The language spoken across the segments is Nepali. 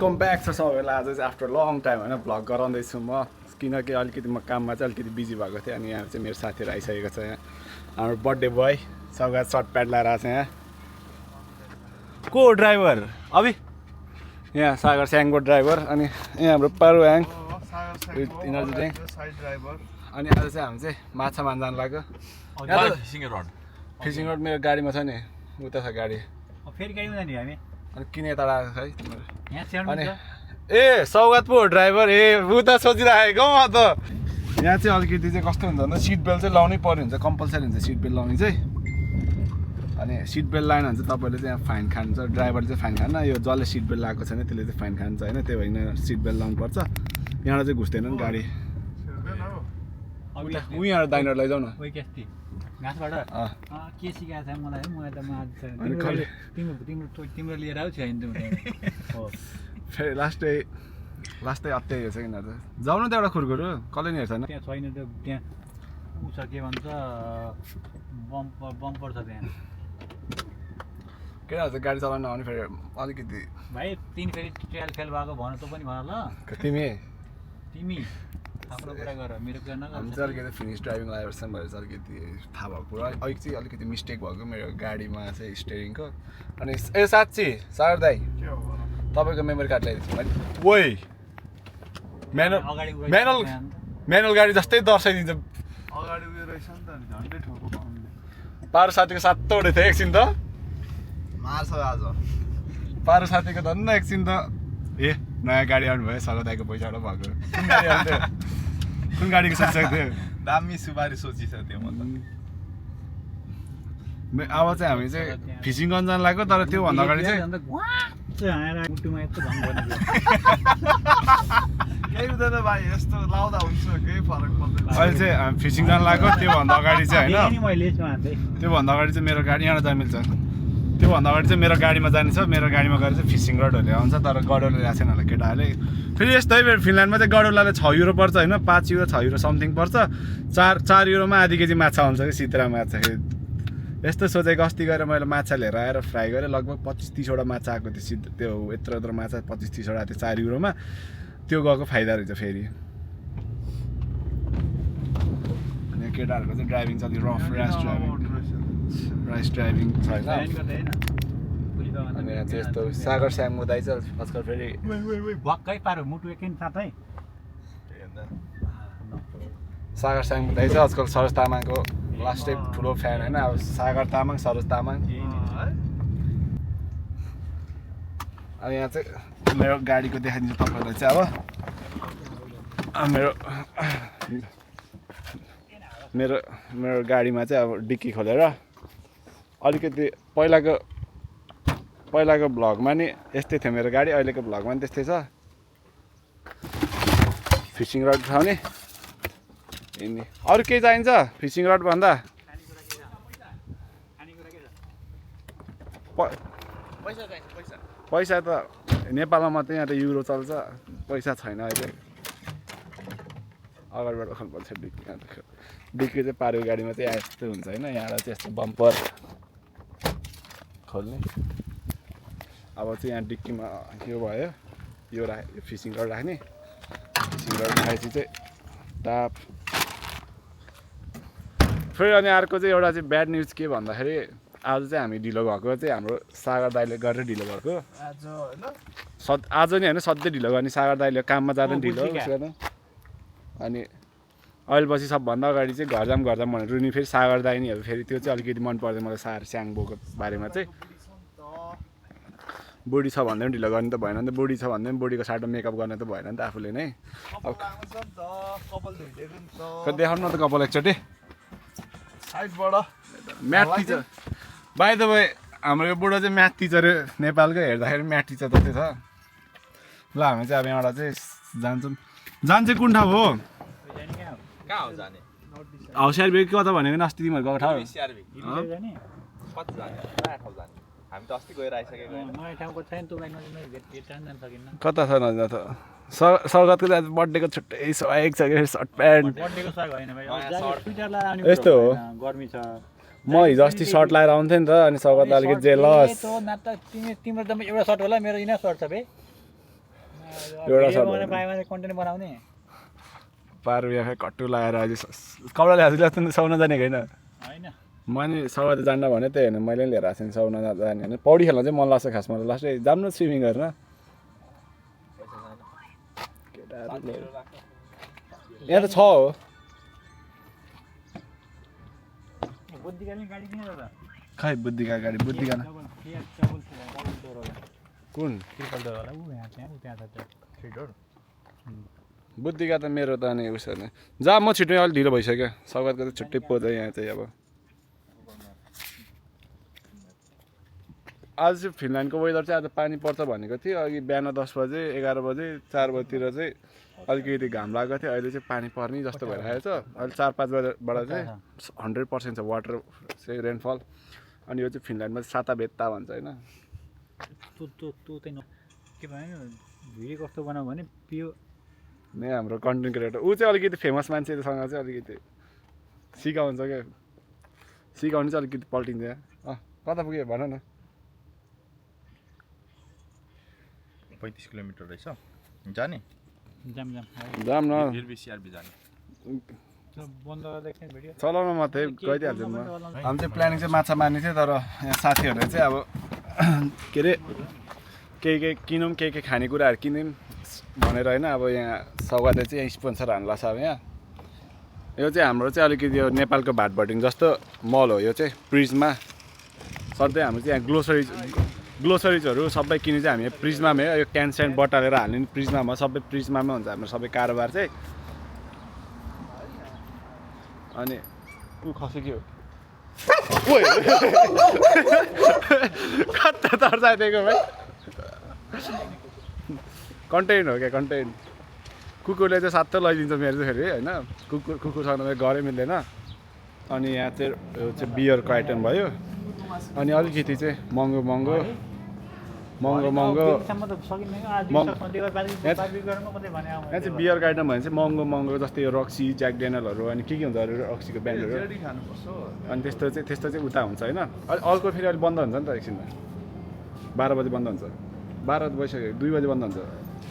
वेलकम ब्याक छ सबैलाई। आज चाहिँ आफ्टर लङ टाइम होइन भ्लग गराउँदैछु म, किनकि अलिकति म काममा चाहिँ अलिकति बिजी भएको थिएँ। अनि यहाँ चाहिँ मेरो साथीहरू आइसकेको छ। यहाँ हाम्रो बर्थडे बोय सौगात सर्ट प्यान्ट लगाएर आएको छ। यहाँ को ड्राइभर अभि, यहाँ सागर स्याङको ड्राइभर, अनि यहाँ हाम्रो पारुयाङ यिनीहरू चाहिँ ड्राइभर। अनि आज चाहिँ हामी चाहिँ माछा मार्न जानु लाग्यो। फिसिङ रड मेरो गाडीमा छ नि, उता छ गाडी। फेरि गाडीमा जाने हामी। अनि किन यता आएको छ है तिमीहरू? अनि ए सौगात पो ड्राइभर, ए उता सोचिरहेको म त। यहाँ चाहिँ अलिकति चाहिँ कस्तो हुन्छ भन्दा सिट बेल्ट चाहिँ लाउनै पर्यो हुन्छ, कम्पलसरी हुन्छ सिट बेल्ट लाउने चाहिँ। अनि सिट बेल्ट लाएन भने चाहिँ तपाईँले चाहिँ यहाँ फाइन खान्छ, ड्राइभरले चाहिँ फाइन खान्न। यो जसले सिट बेल्ट लगाएको छैन त्यसले चाहिँ फाइन खान्छ होइन। त्यही भएर सिट बेल्ट लाउनुपर्छ। यहाँबाट चाहिँ घुस्दैन नि गाडी। उ यहाँ दाइनर लैजाऊ न घाँसबाट के सिकाएको छ मलाई, मलाई त तिम्रो लिएर आऊ छैन तिम्रो। फेरि लास्टै अत्तै हेर्छ यिनीहरू त। जाउँ न त एउटा खुर्खुरु, कसले नि हेर्छ त्यहाँ छैन त्यो, त्यहाँ उ छ के भन्छ बम्पर छ त्यहाँ। केटाहरू चाहिँ गाडी चलाउन आउने फेरि अलिकति भाइ तिमी फेरि ट्रायल फेल भएको भन त पनि भन ल। तिमी आफ्नो कुरा गर, मेरो कुरा नगर। हामी चाहिँ अलिकति फिनिस ड्राइभिङ लाइसेन्स भएर चाहिँ अलिकति थाहा भएको कुरा अलिक चाहिँ अलिकति मिस्टेक भएको मेरो गाडीमा चाहिँ स्टेरिङको। अनि ए साँच्ची सागर दाइ तपाईँको मेमोरी कार्ड ल्याइदिन्छु मैले। ओइ म्यानुअल गाडी जस्तै दर्शाइदिन्छ। अगाडि उयो रहेछ नि त, झन्डै ठोको पाउने। पारो साथीको सातो उठेको थियो एकछिन त मार्छ आज पारो साथीको धन्न एकछिन त। ए नयाँ गाडी आउनु भयो, सर दाइको पैसाबाट भएको। कुन गाडी आउँथ्यो, कुन गाडीको सोचिसकेको थियो? दामी सुबारी सोचिछ त्यो म त। अब चाहिँ हामी चाहिँ फिसिङ गर्न जानु लाग्यो, तर त्योभन्दा अगाडि चाहिँ केही हुँदैन भाइ, यस्तो लाउँदा हुन्छ, केही फरक पर्दैन। अहिले चाहिँ हामी फिसिङ जानु लाग्यो। त्योभन्दा अगाडि चाहिँ होइन, त्योभन्दा अगाडि चाहिँ मेरो गाडी यहाँ जानु मिल्छ। त्योभन्दा अगाडि चाहिँ मेरो गाडीमा जाने छ। मेरो गाडीमा गएर चाहिँ फिसिङ रडहरूले आउँछ, तर गडोले ल्याएको छैन होला केटाहरूले। फेरि यस्तै फिनल्यान्डमा चाहिँ गडोलाले 6 युरो पर्छ होइन, 5 युरो 6 युरो समथिङ पर्छ। 4 युरोमा आधी केजी माछा आउँछ कि सिद्रा माछा। यस्तो सोचेको अस्ति गएर मैले माछा लिएर आएर फ्राई गरेँ, लगभग 25-30वटा माछा आएको थियो। सिधै त्यो यत्रो माछा 25-30वटा थियो 4 युरोमा। त्यो गएको फाइदा रहेछ फेरि। अनि केटाहरूको चाहिँ ड्राइभिङ चाहिँ अलिक रफ ऱ्यास ड्राइभिङ छ होइन। अनि यहाँ चाहिँ यस्तो सागर स्याङ दाइ चाहिँ आजकल फेरि भक्कै पारो मुटु एकैन साथै। सागर स्याङ दाइ चाहिँ आजकल सरोज तामाङको लास्टै ठुलो फ्यान होइन। अब सागर तामाङ, सरोज तामाङ। अब यहाँ चाहिँ मेरो गाडीको देखाइदिन्छु तपाईँहरूलाई चाहिँ। अब मेरो गाडीमा चाहिँ अब डिक्की खोलेर अलिकति पहिलाको भ्लगमा नि यस्तै थियो मेरो गाडी, अहिलेको भ्लगमा नि त्यस्तै छ। फिसिङ रड उठाउने यिनी। अरू केही चाहिन्छ फिसिङ रड भन्दा? पैसा त नेपालमा मात्रै, यहाँ त युरो चल्छ, पैसा छैन अहिले। अगाडिबाट खोल्नुपर्छ डिक्की चाहिँ पारेको गाडीमा चाहिँ यस्तो हुन्छ होइन। यहाँबाट चाहिँ यस्तो बम्पर खोल्ने। अब चाहिँ यहाँ डिक्कीमा यो भयो, यो फिसिङ रड राख्ने। फिसिङ रड राखेपछि चाहिँ टाप। फेरि अनि अर्को चाहिँ एउटा चाहिँ ब्याड न्युज के भन्दाखेरि आज चाहिँ हामी ढिलो भएको चाहिँ हाम्रो सागर दाइले गरेर ढिलो भएको। आज नि होइन, सधैँ ढिलो गर्ने सागर दाइले, काममा जाँदा ढिलो गर्दा। अनि अहिले पछि सबभन्दा अगाडि चाहिँ घर जाम भनेर रुनी फेरि सागर दाइ नि। फेरि त्यो चाहिँ अलिकति मन पर्दैन मलाई सागर स्याङबोको बारेमा चाहिँ। बुढी छ भन्दै पनि ढिलो गर्ने त भएन नि त, बुढी छ भन्दै पनि बुढीको साटो मेकअप गर्ने त भएन नि त आफूले नै। अब देखाउनु न त कपाल एकचोटि साइडबाट। Math teacher by the way, हाम्रो यो बुढो चाहिँ म्याथ टिचर नेपालको, हेर्दाखेरि म्याथ टिचर जस्तै छ। ल हामी चाहिँ अब यहाँबाट चाहिँ जान्छौँ। चाहिँ कुन ठाउँ हो? कहाँ हो जाने? हौसियारबेग कता भनेको नि अस्ति तिमीहरू गएको ठाउँ? हामी त अस्ति गएर आइसकेको होइन। कता छ नजिक त? सौगातको चाहिँ बर्थडेको छुट्टै स्वागत छ कि सर्ट प्यान्ट यस्तो हो। म हिजो अस्ति सर्ट लगाएर आउँथेँ नि त, अनि सौगातलाई अलिकति जेलस। तिम्रो त एउटा सर्ट होला, मेरो इना सर्ट छ बे। एउटा भिडियो सर्ट बनाउने पाएमा चाहिँ कन्टेन्ट बनाउने पारु यहाँ कट्टु लगाएर अहिले कपडा ल्याएको जस्तो साउन जानेको होइन होइन मैले सबै त जान्न भने त्यही होइन मैले लिएर आएको छु साउन जाने होइन पौडी खेल्न चाहिँ मन लाग्छ खासमा लास्टै जानु स्विमिङ गर्न यहाँ त छ हो बुद्धिका नि गाडी किन त खै बुद्धिका गाडी बुद्धिका कुन ट्रिपल डोर होला ऊ यहाँ त्यहाँ छ त्यो 3 डोर बुद्धिका त मेरो त अनि उस होइन जा म छिट्टै अलिक ढिलो भइसक्यो सौगातको त छुट्टै पोज यहाँ चाहिँ अब आज चाहिँ फिनल्यान्डको वेदर चाहिँ आज पानी पर्छ भनेको थियो अघि बिहान 10 बजे 11 बजे 4 बजीतिर चाहिँ अलिकति घाम लागेको थियो अहिले चाहिँ पानी पर्ने जस्तो भइरहेको छ अहिले 4-5 बजेबाट चाहिँ 100% छ वाटर चाहिँ रेनफल अनि यो चाहिँ फिनल्यान्डमा साता बेत्ता भन्छ होइन त्यो चाहिँ के भन्यो भिडियो कस्तो बनाऊ भने पियो नै हाम्रो कन्टेन्ट क्रिएटर ऊ चाहिँ अलिकति फेमस मान्छेसँग चाहिँ अलिकति सिकाउँछ क्या सिकाउनु चाहिँ अलिकति पल्टिन्छ कता पुग्यो भन न 35 किलोमिटर रहेछ जाने जाम जाम न सिआरबी जाने बन्द देख्ने भिडियो चलाउन मात्रै गइदिइहाल्छु म हामी चाहिँ प्लानिङ चाहिँ माछा मार्ने थियो तर यहाँ साथीहरूले चाहिँ अब के अरे के किनौँ के खानेकुराहरू किनौँ भनेर होइन अब यहाँ सौगातले चाहिँ यहाँ स्पोन्सर हान्ला छ अब यहाँ यो चाहिँ हाम्रो चाहिँ अलिकति यो नेपालको भाटभटिङ जस्तो मल हो यो चाहिँ प्रिजमा सधैँ हाम्रो चाहिँ यहाँ ग्लोसरिजहरू सबै किने चाहिँ हामी प्रिजमामै यो क्यान स्यान्ड बटालेर हाल्ने प्रिजमामा सबै प्रिजमामै हुन्छ हाम्रो सबै कारोबार चाहिँ अनि ऊ खसेको कता तर्साइदिएको भाइ कन्टेन्ट हो क्या कन्टेन्ट कुकुरले चाहिँ सातो लैदिन्छ मेरो चाहिँ फेरि होइन कुकुरसँग त गरै मिल्दैन अनि यहाँ चाहिँ यो चाहिँ बियरको आइटम भयो अनि अलिकति चाहिँ महँगो यहाँ चाहिँ बियरको आइटम भने चाहिँ महँगो जस्तै यो रक्सी ज्याक डेनलहरू अनि के हुन्छ अरू रक्सीको ब्यान्डहरू अनि त्यस्तो चाहिँ उता हुन्छ होइन अर्को फेरि अहिले बन्द हुन्छ नि त एकछिनमा 12 बजी बन्द हुन्छ 12 बजिसक्यो 2 बजी बन्द हुन्छ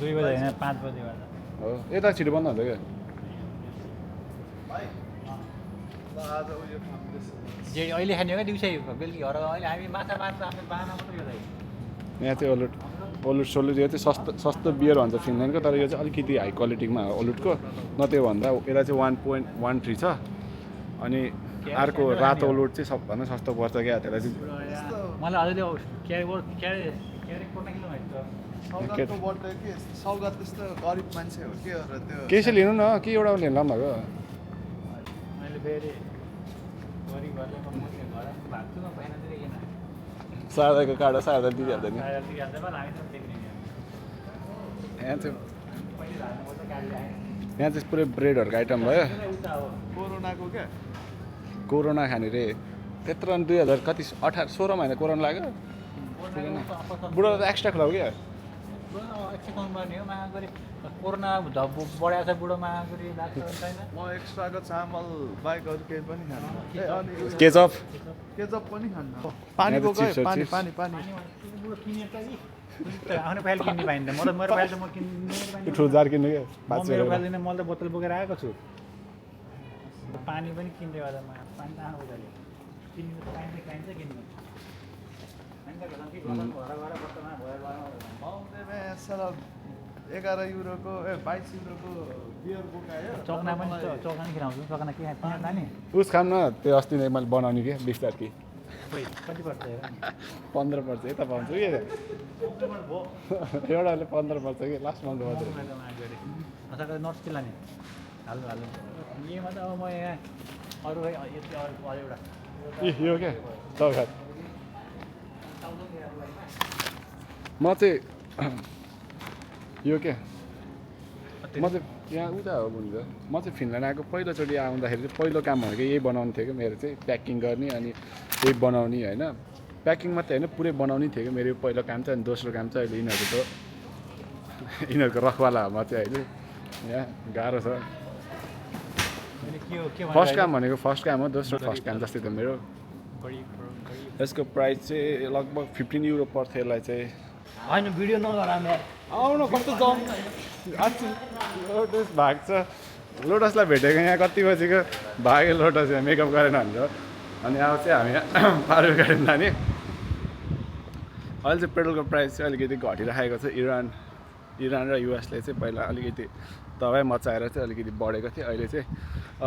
2 बजे होइन 5 बजे हो यता छिटो बन्द हुन्छ क्या जे अहिले खाने हो क्या दिउँसै बेलुकी घर अहिले हामी माछा मार्छ आफ्नो बाना मात्रै हो यहाँ चाहिँ ओलुट सोलुट यो चाहिँ सस्तो बियर भन्छ फिनल्यान्डको तर यो चाहिँ अलिकति हाई क्वालिटीमा हो ओलुटको न त्यो भन्दा यसलाई चाहिँ 1.13 छ अनि अर्को रातो ओलुट चाहिँ सबभन्दा सस्तो पर्छ क्या त्यसलाई चाहिँ मलाई अझै सौगात त्यस्तो गरिब मान्छे हो के हो र त्यो केही चाहिँ लिनु न के एउटा लिनु भएको अहिले फेरि गरिबहरूले घर भाग्छु न भएन किन सादाको काँडा सादा दिइहाल्छ नि यहाँ चाहिँ पुरै ब्रेडहरूको आइटम भयो कोरोनाको क्या कोरोना खाने रे त्यत्रो 2000 कति 16 महिना कोरोना लाग्यो बुढो त एक्स्ट्रा खुलाउ क्या कोरोना बढाएको छ बुढो महागरी म एक्स्ट्राको चामल बाहेक अरू केही पनि खान्न केचप पनि खान्न पानीको पानी पानी पानी आफ्नो फाइल किन्ने पाइन्छ म त मेरो फाइल त म किन्ने ठुलो जार किन्नु क्या मेरो फाइल दिन मैले त बोतल बोकेर आएको छु पानी पनि किन्दै गर्दा म पानी त आएको छ किन्नु त पाइन्छ किन्नु साला 11 युरोको 22 युरोको बियर बोकायो चौकना पनि चौकना नि खिलाउँछु चौकना के खाने उस खाम न त्यो अस्ति नै मैले बनाउने कि 20 तारिक कति पर्छ 15 पर्छ यता पाउँछु कि एउटाले 15 पर्छ कि लास्ट मन्थ मात्रै असाको नट्स के लाने हाल्नु यहीमा त अब म यहाँ अरू यति एउटा यो क्या सौगात म चाहिँ यो क्या म चाहिँ यहाँ उता हो हुन्छ म चाहिँ फिनल्यान्ड आएको पहिलोचोटि आउँदाखेरि चाहिँ पहिलो काम भनेको यही बनाउनु थियो कि मेरो चाहिँ प्याकिङ गर्ने अनि यही बनाउने होइन प्याकिङ मात्रै होइन पुरै बनाउने थियो कि मेरो पहिलो काम चाहिँ अनि दोस्रो काम चाहिँ अहिले यिनीहरूको रखवालामा चाहिँ अहिले यहाँ गाह्रो छ फर्स्ट काम भनेको फर्स्ट काम हो दोस्रो फर्स्ट काम जस्तै त मेरो यसको प्राइस चाहिँ लगभग 15 युरो पर्थ्यो यसलाई चाहिँ होइन भिडियो नगरा म्या आउनु कस्तो जम आज लोटस भाग्छ लोटसलाई भेटेको यहाँ कति बजीको भाग्यो लोटस यहाँ मेकअप गरेन भनेर अनि अब चाहिँ हामी पारुल गाडीमा जाने अहिले चाहिँ पेट्रोलको प्राइस चाहिँ अलिकति घटिराखेको छ इरान र युएसले चाहिँ पहिला अलिकति दबाई मचाएर चाहिँ अलिकति बढेको थियो अहिले चाहिँ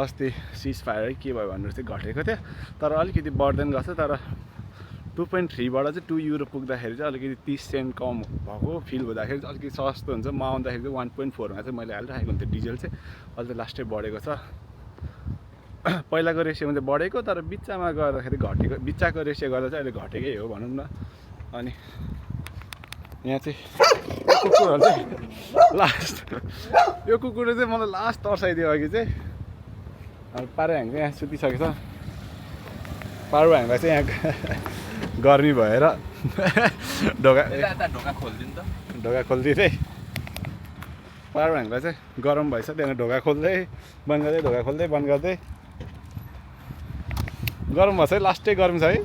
अस्ति सिज फायर के भयो भनेर चाहिँ घटेको थियो तर अलिकति बढ्दैन गर्छ तर 2.3बाट चाहिँ 2 युरो पुग्दाखेरि चाहिँ अलिकति 30 सेन्ट कम भएको फिल हुँदाखेरि चाहिँ अलिकति सस्तो हुन्छ म आउँदाखेरि चाहिँ 1.4मा चाहिँ मैले हालिराखेको हुन्थेँ डिजल चाहिँ अहिले चाहिँ लास्टै बढेको छ पहिलाको रेसियोमा चाहिँ बढेको तर बिच्चामा गर्दाखेरि घटेको बिच्चाको रेसियो गर्दा चाहिँ अहिले घटेकै हो भनौँ न अनि यहाँ चाहिँ कुकुरहरू चाहिँ लास्ट यो कुकुरले चाहिँ मलाई लास्ट तर्साइदियो अघि चाहिँ अब पारो ह्याङ चाहिँ यहाँ सुतिसकेको छ पारो ह्याङलाई चाहिँ यहाँ गर्मी भएर ढोका खोलिदिँदै पारो ह्याङलाई चाहिँ गरम भएछ त्यहाँदेखि ढोका खोल्दै बन्द गर्दै ढोका खोल्दै बन्द गर्दै गरम भएछ है लास्टै गरम छ है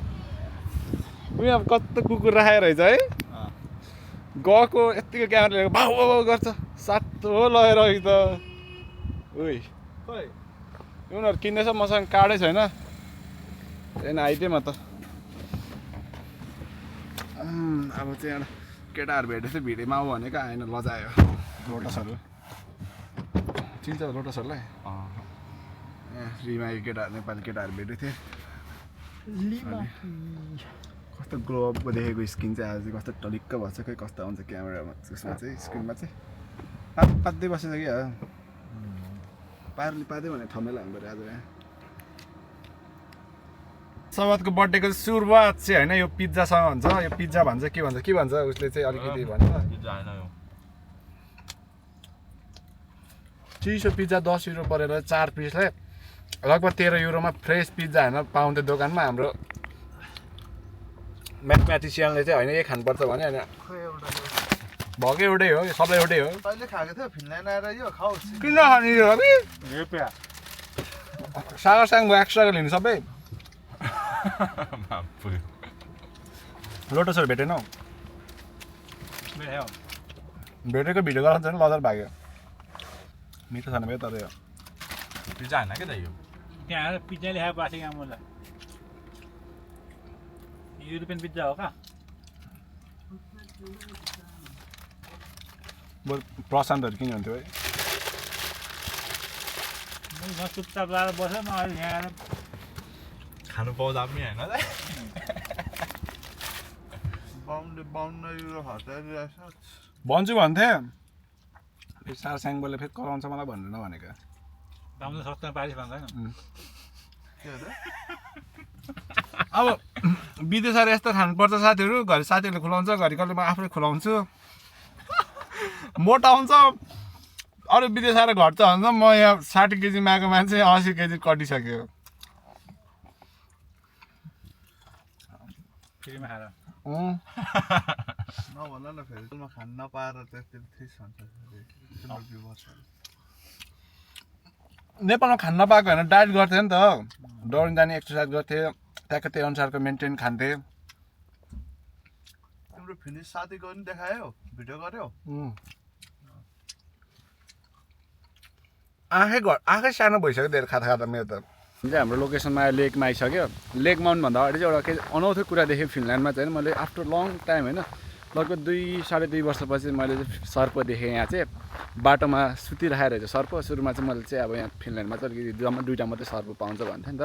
उयो अब कस्तो कुकुर राखेको रहेछ है गएको यत्तिको क्यामेरा लिएको भाउ भाउ गर्छ सातो लगेर अघि त उही उनीहरू किन्दैछ मसँग कार्डै छैन त्यहाँदेखि आइदिएँ म त अब चाहिँ एउटा केटाहरू भेटेको थियो भिडियोमा आऊ भनेको आएन लजायो लोटसहरू चिन्छ लोटसहरूलाई रिमाई केटाहरू नेपाली केटाहरू भेटेको थिएँ कस्तो ग्लोबको देखेको स्किन चाहिँ आज चाहिँ कस्तो टलिक्क भएछ खै कस्तो आउँछ क्यामेरामा त्यसमा चाहिँ स्क्रिनमा चाहिँ पात्दै बसेछ क्या पारले पाँदै भने थमेला हाम्रो आज यहाँ सवादको बर्थडेको सुरुवात चाहिँ होइन यो पिज्जासँग हुन्छ यो पिज्जा भन्छ के भन्छ उसले चाहिँ अलिकति भन्छ चिसो पिज्जा 10 युरो परेर 4 पिसलाई लगभग 13 युरोमा फ्रेस पिज्जा होइन पाउँथ्यो दोकानमा हाम्रो म्याथमेटिसियनले चाहिँ होइन यही खानुपर्छ भने होइन भएको एउटै हो सबै एउटै हो तैँले खाएको थियो फिनल्यान्ड आएर यो खाओस् किन खाने यो सागर साङ एक्स्ट्रा लिनु सबै लोटसहरू भेटेनौ भेटेको भिडियो गराउँछ नि लजर भाग्यो मिठो छैन भयो तर यो पिज्जा होइन क्या त यो त्यहाँ आएर पिज्जा ल्याएर बासेको मलाई युरोपियन पिज्जा हो का बरु प्रशान्तहरू किन हुन्थ्यो है म चुपचाप लाएर बसेँ म अहिले यहाँ आएर खानु पाउँदा पनि होइन त 52 युरो हटाइरहेछ भन्छु भन्थे फेरि सार स्याङबोले फेरि कराउँछ मलाई भनेर नभनेको दाम त सस्तो पारिस भन्दैन अब विदेशहरू यस्तो खानुपर्छ साथीहरू घरि साथीहरूले खुलाउँछ घरि कहिले म आफै खुलाउँछु मोटा हुन्छ अरू विदेश आएर घट्छ भन्छ म यहाँ 60 केजी मागेको मान्छे 80 केजी कटिसक्यो फ्रीमा खाएर नभन न फेरि म खान नपाएर त्यति थिस हुन्छ नेपालमा खान नपाएको होइन डाइट गर्थे नि त दौडिन जाने एक्सर्साइज गर्थे त्यहाँको त्यही अनुसारको मेन्टेन खान्थे तिम्रो फिनिस साथीको पनि देखायो भिडियो गर्यो आँखै सानो भइसक्यो धेरै खाता खाता मेरो त हाम्रो लोकेसनमा आयो लेकमा आइसक्यो लेक माउन्टभन्दा अगाडि चाहिँ एउटा अनौठो कुरा देखेँ फिनल्यान्डमा चाहिँ मैले आफ्टर लङ टाइम होइन लगभग 2-2.5 वर्षपछि मैले चाहिँ सर्प देखेँ यहाँ चाहिँ बाटोमा सुतिराखेको रहेछ सर्प सुरुमा चाहिँ मैले चाहिँ अब यहाँ फिनल्यान्डमा चाहिँ अलिकति दुईवटा मात्रै सर्प पाउँछ भन्थेँ नि त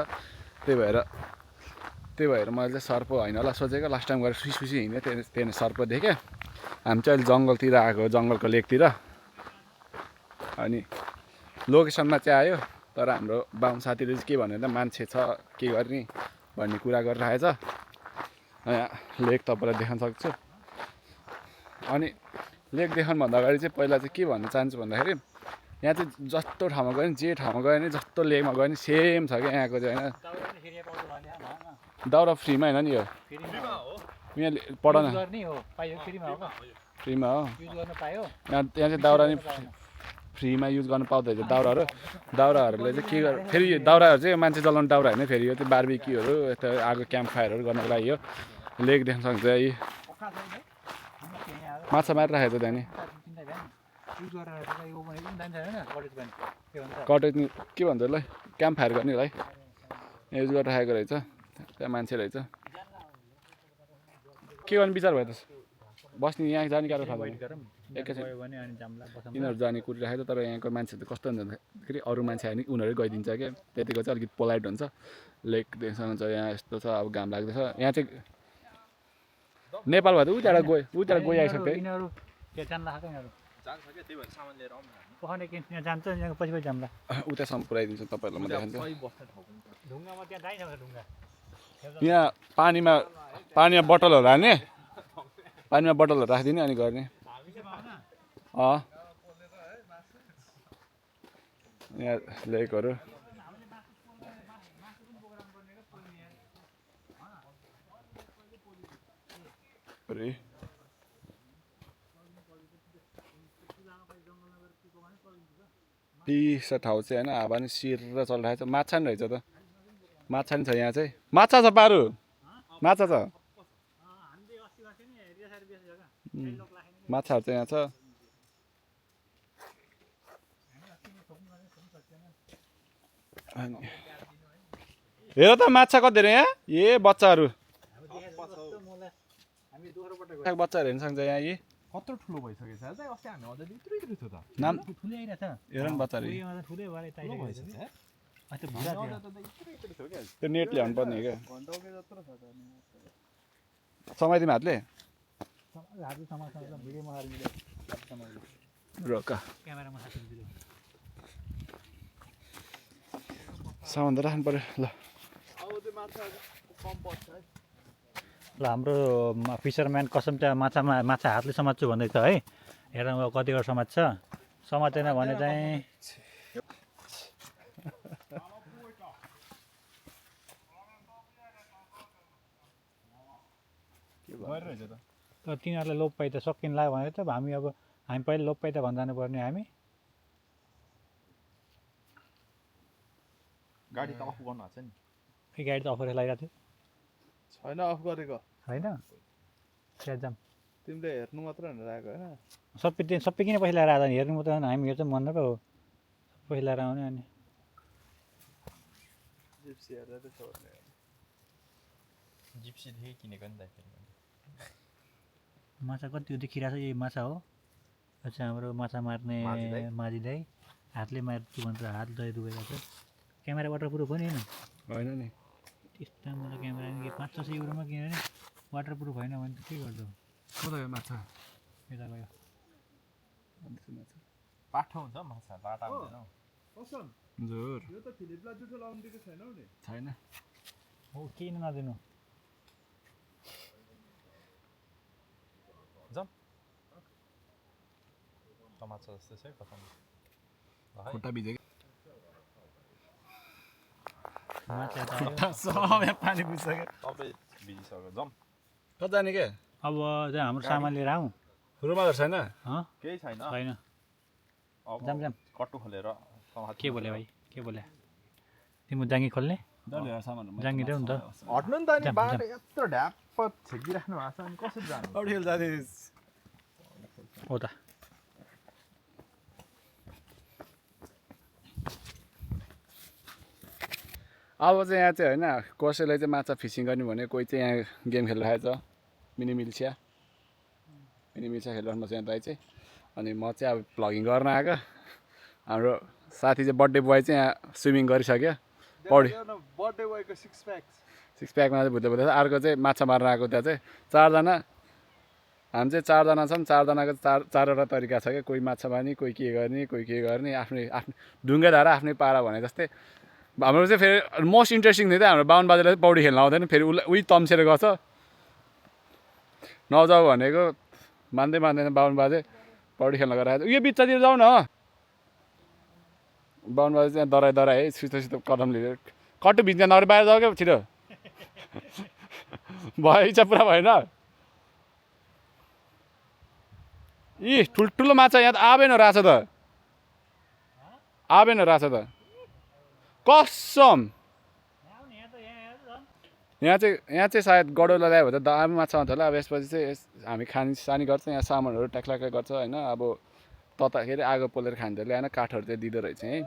त्यही भएर मैले चाहिँ सर्प होइन होला सोचेको लास्ट टाइम गएर सुसी हिँडेँ त्यहाँ सर्प देखेँ हामी चाहिँ अहिले जङ्गलतिर आएको जङ्गलको लेकतिर अनि लोकेसनमा चाहिँ आयो तर हाम्रो बाहुन साथीले चाहिँ के भन्यो भने मान्छे छ के गर्ने भन्ने कुरा गरिरहेछ लेक तपाईँलाई देखाउन सक्छु अनि लेक देखाउनुभन्दा अगाडि चाहिँ पहिला चाहिँ के भन्न चाहन्छु भन्दाखेरि यहाँ चाहिँ जस्तो ठाउँमा गयो नि जे ठाउँमा गयो नि जस्तो लेकमा गयो नि सेम छ क्या यहाँको चाहिँ होइन दाउरा फ्रीमा होइन नि यो यहाँ पढ न फ्रीमा हो यहाँ चाहिँ दाउरा नि फ्रीमा युज गर्नु पाउँदैछ दाउराहरूले चाहिँ के गर्छ फेरि यो दाउराहरू चाहिँ मान्छे जलाउने दाउरा होइन फेरि यो चाहिँ बार्बिक्यूहरू यता आगो क्याम्प फायरहरू गर्नको लागि यो लेक देख्न सक्छ माछा मारिराखेको छ त्यहाँ नि कटेज के भन्छ यसलाई क्याम्प फायर गर्ने होला है युज गरेर राखेको रहेछ त्यहाँ मान्छे रहेछ के गर्ने विचार भयो त बस्ने यहाँ जाने गाह्रो थाहा एकैछिन यिनीहरू जाने कुरिराखेको छ तर यहाँको मान्छे त कस्तो हुन्छ भन्दाखेरि अरू मान्छे आयो भने उनीहरू गइदिन्छ क्या त्यतिको चाहिँ अलिकति पोलाइट हुन्छ लेकसँग छ यहाँ यस्तो छ अब घाम लाग्दैछ यहाँ चाहिँ नेपाल भए त उताबाट गइआइसक्यो उतासम्म पुऱ्याइदिन्छु तपाईँहरूलाई म देखाउँछु यहाँ पानीमा बोतलहरू हाल्ने पानीमा बोतलहरू राखिदिने अनि गर्ने यहाँ लेकहरू पिस ठाउँ चाहिँ होइन हावा नि सिरेर चलिरहेको छ माछा नि रहेछ त माछा नि छ यहाँ चाहिँ माछा छ पारु माछा छ माछाहरू चाहिँ यहाँ छ हेर त माछा कति धेरै यहाँ ए बच्चाहरू बच्चाहरू हेर्न सक्छ यहाँ यी कत्रो ठुलो भइसकेछ अस्ति हामी अझै यत्रो थियो त नाम ठुलै आइरहेछ हेर न बच्चाहरू ठुलै भएर त्यो नेट ल्याउनु पर्ने क्या समाइदिउँ हातले रोका सामान त राख्नु पर्यो ल ल हाम्रो फिसरम्यान कसम चाहिँ माछा हातले समात्छु भन्दैछ है हेर कतिवटा समात्छ समातेन भने चाहिँ तिनीहरूलाई लोप पाइ त सकिन लाग्यो भने त हामी पहिला लोप पाइ त भन्न जानुपर्ने हामी गाडी त अफ गर्नु छ नि खै गाडी त अफर लगाइरहेको थियो छैन अफ गरेको होइन जाम तिमीले हेर्नु मात्र भनेर आएको होइन सबै किन पैसा लगाएर आएर हेर्नु मात्र हामी हेर्छौँ मन पो हो पैसा लगाएर आउने अनि जिप्सी हेर्दा त्यसो भने जिप्सीदेखि किनेको नि त माछा कति हो देखिरहेको छ यही माछा हो यो चाहिँ हाम्रो माछा मार्ने माझी दाइ हातले मार्छु भन्छ हात दही दुखेको छ क्यामेरा वाटरप्रुफ हो नि होइन नि त्यस्तो मलाई क्यामेरा 500 युरोमा किनेर नि वाटरप्रुफ होइन भने त के गर्छौ कता यो माछा यता गयो पाठो हुन्छ माछा लाटा हुँदैन जोर यो त फिलिपलाई जुठो लाउनु दिएको छैनौ नि छैन हो किन नदिनु जाम टमाटर जस्तो छ कसम खुट्टा भिजेको माछा सब पानी पुगिसक्यो सबै भिजिसक्यो जाम कता जाने के अब चाहिँ हाम्रो सामान लिएर आउँ रुमालहरू छैन केही छैन छैन जाम कट्टु खोलेर के बोले भाइ के बोले तिम्रो जाङ्गी खोल्ने जाङ्गी देऊ नि त हट्नु नि त नि बाटो यत्रो ढ्याप्प छेकिराख्नु भएको छ अनि कसरी जानु अडियल जाने हो त अब चाहिँ यहाँ चाहिँ होइन कसैलाई चाहिँ माछा फिसिङ गर्ने भने कोही चाहिँ यहाँ गेम खेलिरहेको छ मिनी मिल्छिया खेलिरहनु पर्छ यहाँ दाइ चाहिँ अनि म चाहिँ अब भ्लगिङ गर्न आएको हाम्रो साथी चाहिँ बर्थडे बोय चाहिँ यहाँ स्विमिङ गरिसक्यो पौडी बर्थडे बोयको सिक्स प्याकमा चाहिँ भुत्दै भुत्दै अर्को चाहिँ माछा मार्न आएको त्यहाँ चाहिँ चारजना हामी चाहिँ चारजना छौँ चारजनाको चारवटा तरिका छ क्या कोही माछा मार्ने कोही के गर्ने आफ्नै ढुङ्गे धारा आफ्नै पारा भने जस्तै हाम्रो चाहिँ फेरि मोस्ट इन्ट्रेस्टिङ थियो हाम्रो बाहुन बाजेलाई चाहिँ पौडी खेल्न आउँदैन फेरि उही तम्सेर गर्छ नजाऊ भनेको मान्दैन बाहुन बाजे पौडी खेल्न गएर उयो बिचतिर जाऊ न बाहुन बाजे चाहिँ दराई है सितो कदम लिएर कट्टु भिज्न नगरी बाहिर जाऊ क्या छिटो भयो इच्छा पुरा भएन यी ठुल्ठुलो माछा यहाँ त आवेन रहेछ त कसम यहाँ चाहिँ सायद गडौला ल्यायो भने त दामी माछा आउँछ होला। अब यसपछि चाहिँ हामी खानी गर्छ यहाँ सामानहरू ट्याक्लाक्ला गर्छ होइन। अब तताखेरि आगो पोलेर खान्छ ल्याएन काठहरू चाहिँ दिँदो रहेछ है।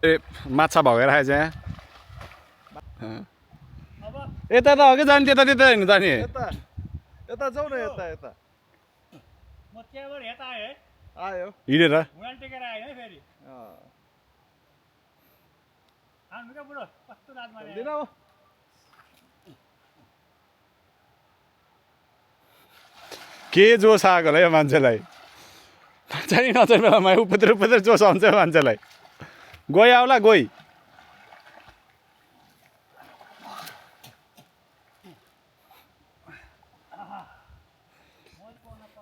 ए माछा भगेर आएछ यहाँ यता त अघि जाने त्यता त्यता हेर्नु जाने यता जाऊ न यता यता म त्यहाँबाट यता आएँ है आयो हिँडेर मोबाइल टेकेर आएँ है फेरि हाम्रो बुढो कस्तो रात मारे दिन के जोस आएको होला यो मान्छेलाई नचाहिने नचाहिने बेलामा उपद्रो उपद्रो जोस आउँछ मान्छेलाई। गई आउला गई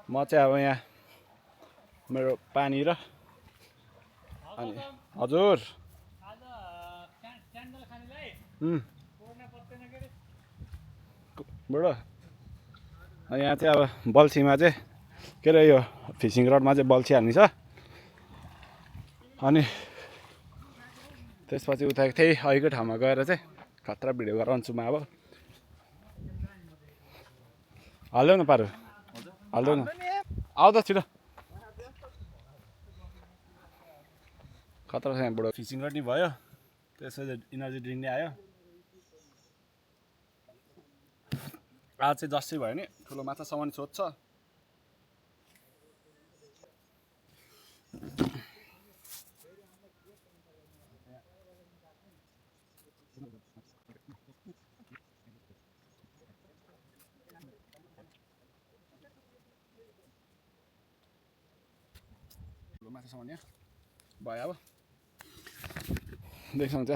म चाहिँ अब यहाँ मेरो पानी र अनि हजुर आज स्यान्डल खानेलाई कोर्न पर्दैन के रे बुढो अनि यहाँ चाहिँ अब बल्छीमा चाहिँ के अरे यो फिसिङ रडमा चाहिँ बल्छी हाल्ने छ। अनि त्यसपछि उता त्यही अहिलेको ठाउँमा गएर चाहिँ खतरा भिडियो गराउँछु म। अब हाल्दै न पारो हाल्दै न आऊ त छिटो खतरा छ यहाँबाट फिसिङ रड नि भयो त्यसपछि इनर्जी ड्रिङ्क नि आयो। आज चाहिँ जस्तै भयो नि ठुलो माछासम्म सोध्छ। ठुलो माछासम्म यहाँ भयो अब देख्छ हुन्छ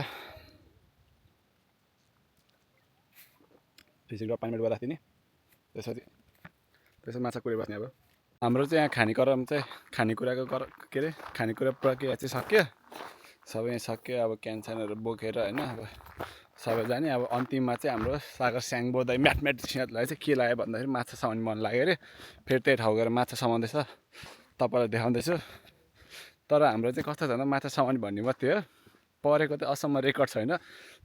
फिसिङ रड पानीबाट गएर दिने त्यसपछि माछा कुरे बस्ने। अब हाम्रो चाहिँ यहाँ खानेक्रम चाहिँ खानेकुराको के अरे खानेकुरा प्रक्रिया चाहिँ सक्यो सबै यहाँ सक्यो। अब क्यानसानहरू बोकेर होइन अब सबै जाने। अब अन्तिममा चाहिँ हाम्रो सागर स्याङ बोधाइ म्याथमेटिक्सलाई चाहिँ के लाग्यो भन्दाखेरि माछा समाउने मन लाग्यो अरे फेरि त्यही ठाउँ गएर माछा समाउँदैछ तपाईँलाई देखाउँदैछु। तर हाम्रो चाहिँ कस्तो छ भन्दा माछा समाउने भन्ने मात्रै हो परेको चाहिँ असम्म रेकर्ड छैन।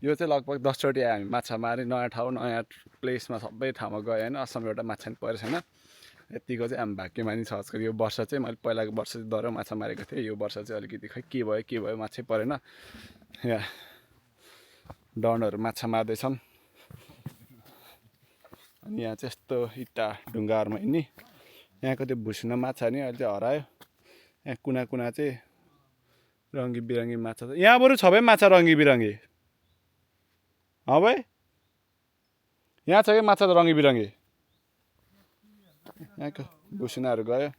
यो चाहिँ लगभग 10चोटि आयो हामी माछा मारे नयाँ ठाउँ नयाँ प्लेसमा सबै ठाउँमा गयो होइन असम्म एउटा माछा पनि परेको छैन। यतिको चाहिँ हामी भाग्यमानी छ आजकल। यो वर्ष चाहिँ मैले पहिलाको वर्ष चाहिँ दह्रो माछा मारेको थिएँ यो वर्ष चाहिँ अलिकति खै के भयो माछै परेन। यहाँ डनहरू माछा मार्दैछन् अनि यहाँ चाहिँ यस्तो इँटा ढुङ्गाहरूमा हिँड्ने यहाँको त्यो भुस्न माछा नि अहिले चाहिँ हरायो। यहाँ कुना कुना चाहिँ रङ्गी बिरङ्गी माछा छ यहाँ बरु छ भाइ माछा रङ्गी बिरङ्गी भाइ यहाँ छ कि माछा त रङ्गी बिरङ्गी यहाँको भुसुनाहरू गयो।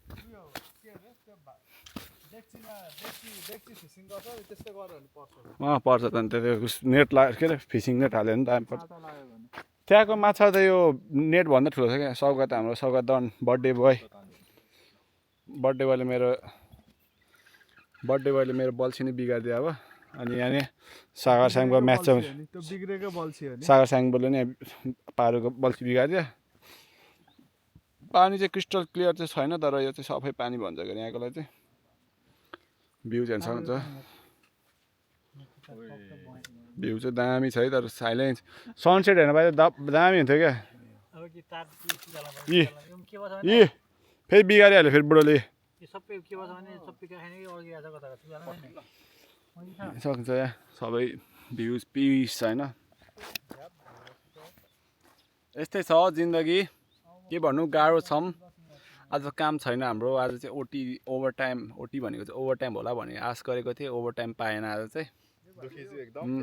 पर्छ त अन्त त्यो नेट के अरे फिसिङ नेट हाल्यो भने दामी पर्छ। त्यहाँको माछा त यो नेटभन्दा ठुलो छ क्या। सौगात हाम्रो सौगात दन बर्थडे बोयले मेरो बल्छी नै बिगारिदियो अब। अनि यहाँ सागर स्याङको म्याच छ बिग्रेको बल्छी हो नि सागर स्याङले नि पारुको बल्छी बिगारिदियो। पानी चाहिँ क्रिस्टल क्लियर चाहिँ छैन तर यो चाहिँ सफै पानी भन्छ अरे यहाँकोलाई चाहिँ भ्यू चाहिँ सक्छ। भ्यू चाहिँ दामी छ है तर साइलेन्स सनसेट हेर्न पाए दामी हुन्थ्यो क्या। यी फेरि बिगारिहाल्यो फेरि बुढोले सक्छ यहाँ सबै भ्युज पिस होइन यस्तै छ जिन्दगी के भन्नु गाह्रो छौँ। आज काम छैन हाम्रो आज चाहिँ ओटी भनेको चाहिँ ओभर टाइम होला भन्ने आश गरेको थिएँ ओभर टाइम पाएन आज चाहिँ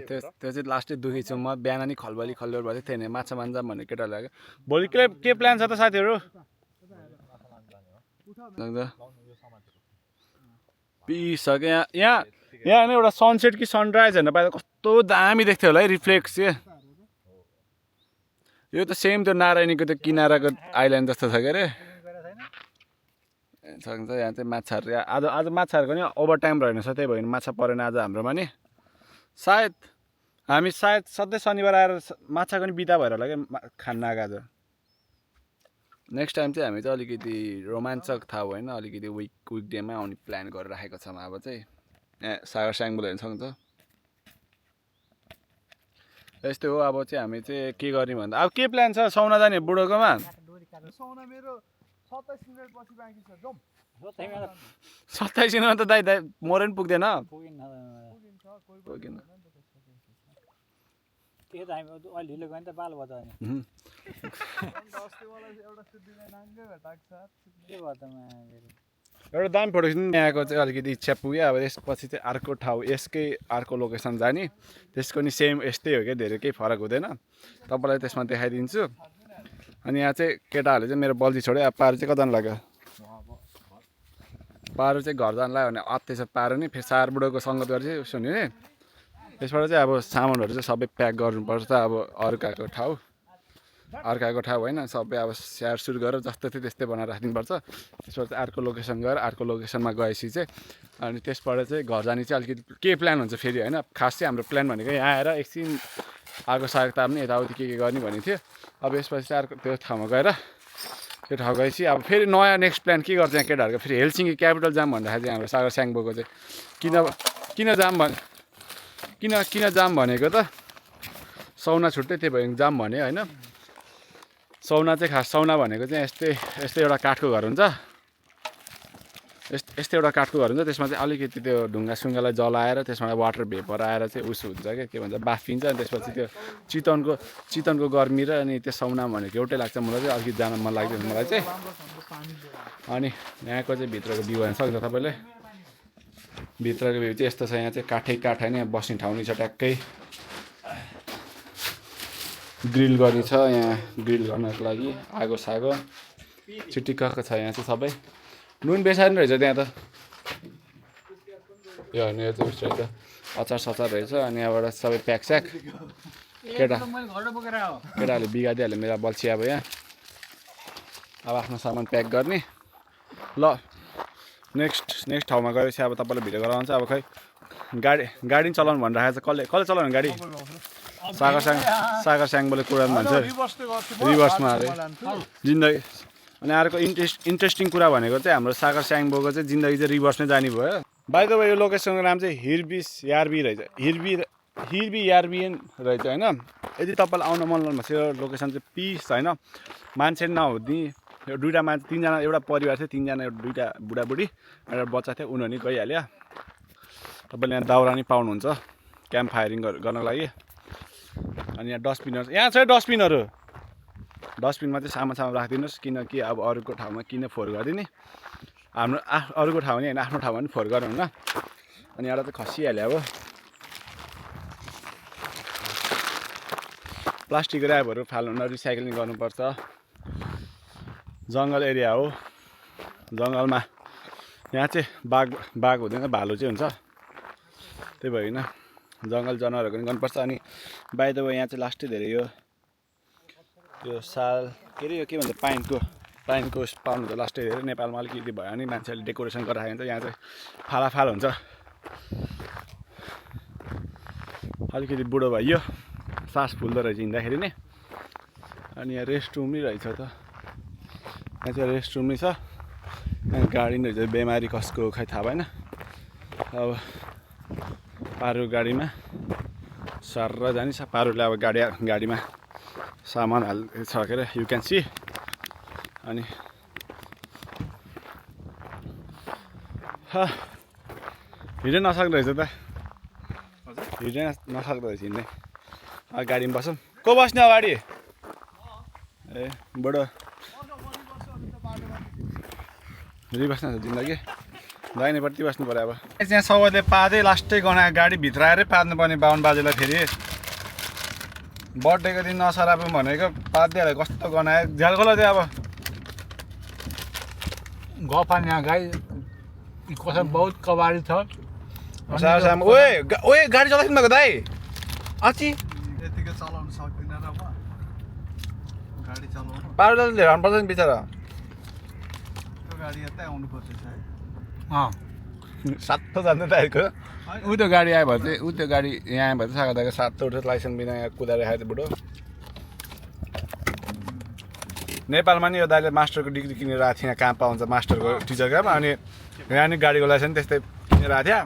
त्यो चाहिँ लास्टै दुखी छु म। बिहान नि खलबली भएको थिएँ नि माछा मान्छ भन्ने केटाहरूले भोलि के प्लान छ त साथीहरू पिस छ क्या यहाँ होइन एउटा सनसेट कि सनराइज हेर्न पाए कस्तो दामी देख्थ्यो होला है रिफ्लेक्स चाहिँ। यो त सेम त्यो नारायणीको त्यो किनाराको आइल्यान्ड जस्तो छ के अरे सक्छ। यहाँ चाहिँ माछाहरू आज माछाहरूको नि ओभर टाइम रहेनछ त्यही भयो माछा परेन आज हाम्रोमा नि। हामी सधैँ शनिबार आएर माछाको नि बिदा भएर होला क्या खान्न आएको आज। नेक्स्ट टाइम चाहिँ हामी चाहिँ अलिकति रोमाञ्चक थाहा होइन अलिकति विकडेमा आउने प्लान गरेर राखेको छौँ। अब चाहिँ यहाँ सागर स्याङ बोलेर सक्छ यस्तै हो। अब चाहिँ हामी चाहिँ के गर्ने भन्दा अब के प्लान छ सौना जाने बुढोकोमा? सुहाउन मेरो 27 मिनेट पछि बाँकी छ जाउँ 27 मिनटमा त दाइ मोरै पनि पुग्दैन। पुगिन्छ कोही पुगेन। त्यो त हामी अलि ढिलो गयो भने त बाल बच्चा नि अन्त अस्ति मलाई एउटा सिद्धिलाई नाङ्गै भेटाएको छ के भयो त मागेर एउटा दामी फोटो खिच्नु यहाँको चाहिँ अलिकति इच्छा पुग्यो। अब यसपछि चाहिँ अर्को ठाउँ यसकै अर्को लोकेसन जाने त्यसको नि सेम यस्तै हो क्या धेरै केही फरक हुँदैन तपाईँलाई त्यसमा देखाइदिन्छु। अनि यहाँ चाहिँ केटाहरूले चाहिँ मेरो बल्छी छोड्यो। अब पारो चाहिँ कता लाग्यो पारो चाहिँ घर जानु लाग्यो भने अत्तै छ पारो नि फेरि सार बुढोको सङ्गत गरेर चाहिँ उसो हुने त्यसबाट चाहिँ अब सामानहरू चाहिँ सबै प्याक गर्नुपर्छ। अब अर्काको ठाउँ होइन सबै अब स्याहारसुर गरेर जस्तो थियो त्यस्तै बनाएर राखिदिनुपर्छ। त्यसबाट चाहिँ अर्को लोकेसन गएर अर्को लोकेसनमा गएपछि चाहिँ अनि त्यसबाट चाहिँ घर जाने चाहिँ अलिकति के प्लान हुन्छ फेरि होइन। खास चाहिँ हाम्रो प्लान भनेको यहाँ आएर एकछिन आगो साग ताप्ने यताउति के गर्ने भन्ने थियो। अब यसपछि चाहिँ अर्को त्यो ठाउँमा गएर त्यो ठाउँ गएपछि अब फेरि नयाँ नेक्स्ट प्लान के गर्छ यहाँ केटाहरूको फेरि हेलसिङ्की क्यापिटल जाम भन्दाखेरि चाहिँ हाम्रो सागर स्याङ्बोको चाहिँ किन जाम भनेको त सौना छुट्टै त्यही भयो जाम भने होइन। सौना चाहिँ खास सौना भनेको चाहिँ यस्तै एउटा काठको घर हुन्छ यस्तै एउटा काठको घर हुन्छ त्यसमा चाहिँ अलिकति त्यो ढुङ्गा सुङ्गालाई जलाएर त्यसमा वाटर भेपर आएर चाहिँ उस हुन्छ क्या के भन्छ बाफिन्छ अनि त्यसपछि त्यो चितनको गर्मी र अनि त्यो सौना भनेको एउटै लाग्छ मलाई चाहिँ अलिकति जान मन लाग्दैन मलाई चाहिँ। अनि यहाँको चाहिँ भित्रको भ्यू हेर्न सक्छ तपाईँले भित्रको भ्यू चाहिँ यस्तो छ। यहाँ चाहिँ काठ होइन यहाँ बस्ने ठाउँ नि छ ट्याक्कै ग्रिल गर्ने छ यहाँ ग्रिल गर्नको लागि आगो सागो चिटिक्कको छ यहाँ चाहिँ सबै नुन बेसार नि रहेछ त्यहाँ त यो होइन यो चाहिँ उस रहेछ अचार सचार रहेछ। अनि यहाँबाट सबै प्याकस्याक केटाहरूले बिगारिदिइहाल्यो मेरो बल्छी अब यहाँ अब आफ्नो सामान प्याक गर्ने ल नेक्स्ट ठाउँमा गएपछि अब तपाईँलाई भिडियो गराउँछ। अब खै गाडी चलाउनु भनिरहेको छ कसले चलाउनु गाडी सागर स्याङ्बोले कुरा भन्छ रिभर्समा अरे जिन्दगी। अनि अर्को इन्ट्रेस्टिङ कुरा भनेको चाहिँ हाम्रो सागर स्याङ्बोको चाहिँ जिन्दगी चाहिँ रिभर्समै जाने भयो। बाइ द वे यो लोकेसनको नाम चाहिँ हिर्बी रहेछ हिर्बी यार्बियन रहेछ होइन। यदि तपाईँलाई आउन मन लाग्छ यो लोकेसन चाहिँ पिस होइन मान्छे नहुने यो दुइटा मान्छे तिनजना एउटा परिवार थियो तिनजना दुइटा बुढाबुढी एउटा बच्चा थियो उनीहरू नि गइहाल्यो। तपाईँले यहाँ दाउरा नि पाउनुहुन्छ क्याम्प फायरिङ गर्नको लागि। अनि यहाँ डस्टबिनहरू यहाँ छ डस्टबिनमा चाहिँ सामान राखिदिनुहोस् किनकि अब अरूको ठाउँमा किन फोहोर गरिदिने हाम्रो अरूको ठाउँ नि होइन आफ्नो ठाउँमा पनि फोहोर गर्नु हुन्न। अनि एउटा चाहिँ खसिहाल्यो अब प्लास्टिकको ऱ्यापहरू फाल्नुहुन्न रिसाइक्लिङ गर्नुपर्छ। जङ्गल एरिया हो जङ्गलमा यहाँ चाहिँ बाघ हुँदैन भालु चाहिँ हुन्छ त्यही भएर जङ्गल जनावरहरू पनि गर्नुपर्छ। अनि बाइ द वे यहाँ चाहिँ लास्टै धेरै यो साल के अरे यो के भन्छ पाइनको पाउनु त लास्टै धेरै नेपालमा अलिकति भयो भने मान्छेहरूले डेकोरेसन गरेर राखेको हुन्छ। यहाँ चाहिँ फालाफाल हुन्छ अलिकति बुढो भइयो सास फुल्दो रहेछ हिँड्दाखेरि नै। अनि यहाँ रेस्टरुम नै रहेछ त यहाँ चाहिँ रेस्टरुम नै छ यहाँ गाडी नै रहेछ बेमारी कसको खै थाहा भएन। अब पारो गाडीमा सर जाने पारोले अब गाडीमा सामान हाल्छ के अरे यु क्यान सी। अनि हिँड्नै नसक्दो रहेछ त हिँड्नै नसक्दो रहेछ हिँड्नै। गाडीमा बसौँ को बस्ने अगाडि ए बडो बस्न छ जिन्दगी दाहिनेपट्टि बस्नु पऱ्यो। अब यहाँ सौले पाँदै लास्टै गनायो गाडी भित्र आएरै पार्नु पर्ने बाहुन बाजेलाई फेरि बर्थडेको दिन नसरापौँ भनेको पारिदिइहाल्यो कस्तो गनायो झ्यालकोला चाहिँ अब गफान यहाँ गाई कसम बहुत कबाडी छ ओए गाडी चलाइदिनु भएको दाइ अची यतिकै चलाउन सक्दिनँ र म गाडी चलाउनु पारोलाई लिएर आउनुपर्छ नि बिचरा त्यो गाडी यतै आउनुपर्छ है सातो जान्दै त आएको ऊ त्यो गाडी आयो भने चाहिँ ऊ त्यो गाडी यहाँ आयो भने चाहिँ सागर दाइको सातो उठ्यो लाइसेन्स बिना यहाँ कुदाएर खायो त बुढो। नेपालमा नि यो दाइले मास्टरको डिग्री किनेर आएको थियो यहाँ कहाँ पाउँछ मास्टरको टिचर काम अनि यहाँ नि गाडीको लाइसेन्स त्यस्तै किनेर आएको थियो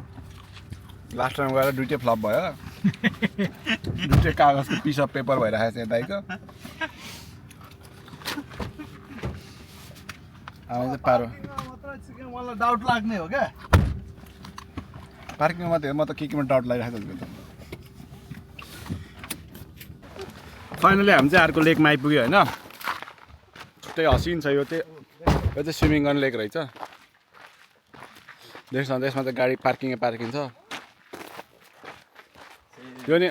लास्ट टाइम गएर दुइटै फ्लप भयो। दुईटै कागजको पिस अफ पेपर भइरहेको छ दाइको आमा चाहिँ पारो मलाई डाउट लाग्ने हो क्या पार्किङमा मात्रै म त केमा डाउट लागिरहेको छ फाइनली हामी चाहिँ अर्को लेकमा आइपुग्यो होइन छुट्टै हसिन छ यो चाहिँ स्विमिङ गर्ने लेक रहेछ देख्छ भने यसमा चाहिँ गाडी पार्किङ छ यो नि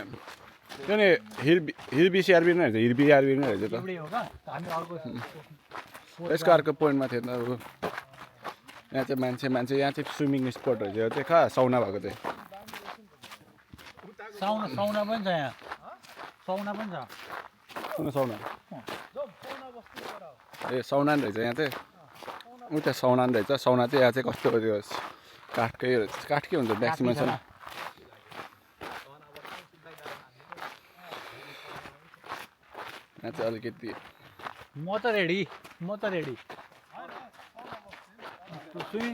हिल बिसिआरबी नै रहेछ हिल बिआरबी नै रहेछ त यसको अर्को पोइन्टमा थियो त अब यहाँ चाहिँ मान्छे यहाँ चाहिँ स्विमिङ स्पोट रहेछ यो चाहिँ कहाँ सौना भएको चाहिँ साउना पनि छ यहाँ साउना पनि छ सौना ए सौनान रहेछ यहाँ चाहिँ उता सौनान रहेछ सौना चाहिँ यहाँ चाहिँ कस्तो त्यो काठकै रहेछ काठ के हुन्छ म्याक्सिमम छ यहाँ चाहिँ अलिकति म त रेडी